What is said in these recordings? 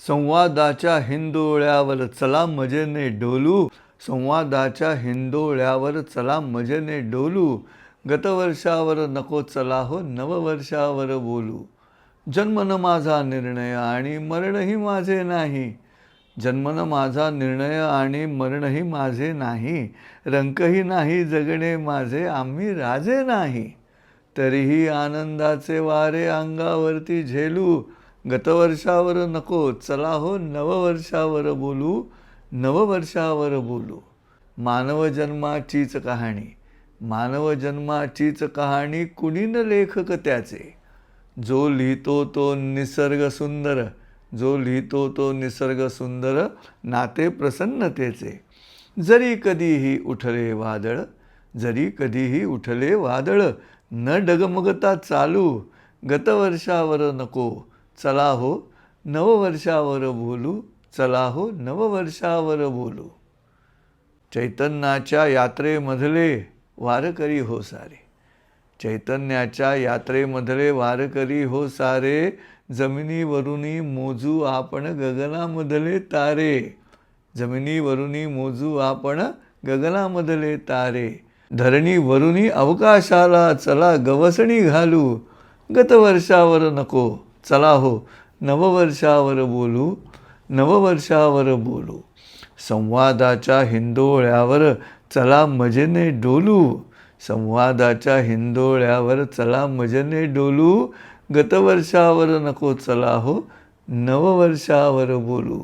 संवादाच्या हिंदोळ्यावर चला मजेने डोलू, संवादाच्या हिंदोळ्यावर चला मजेने डोलू, गतवर्षावर नको चला हो नववर्षावर बोलू. जन्मन माझा निर्णय आणि मरणही माझे नाही, जन्मन माझा निर्णय आणि मरणही माझे नाही, रंकही नाही जगणे माझे आम्ही राजे नाही, तरीही आनंदाचे वारे अंगावरती झेलू, गतवर्षावर नको चला हो नववर्षावर बोलू, नववर्षावर बोलू. मानव जन्माचीच कहाणी, मानव जन्माचीच कहाणी, कुणी न लेखक त्याचे, जो लिहितो तो निसर्ग सुंदर, जो लिहितो तो निसर्ग सुंदर, नाते प्रसन्नतेचे. जरी कधीही उठले वादळ, जरी कधीही उठले वादळ, न डगमगता चालू, गतवर्षावर नको चला हो नववर्षावर बोलू, चला हो नववर्षावर बोलू. चैतन्याच्या यात्रेमधले वारकरी हो सारे, चैतन्याच्या यात्रेमधले वारकरी हो सारे, जमिनीवरुनी मोजू आपण गगनामधले तारे, जमिनीवरुनी मोजू आपण गगनामधले तारे. धरणीवरुनी अवकाशाला चला गवसणी घालू, गतवर्षावर नको चला हो नववर्षावर बोलू, नववर्षावर बोलू. संवादाच्या हिंदोळ्यावर चला मजेने डोलू, संवादाच्या हिंदोळ्यावर चला मजेने डोलू, गतवर्षावर नको चला हो नववर्षावर बोलू.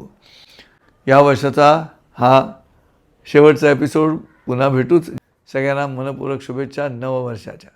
या वर्षाचा हा शेवटचा एपिसोड. पुन्हा भेटूच. सगळ्यांना मनपूर्वक शुभेच्छा नववर्षाच्या.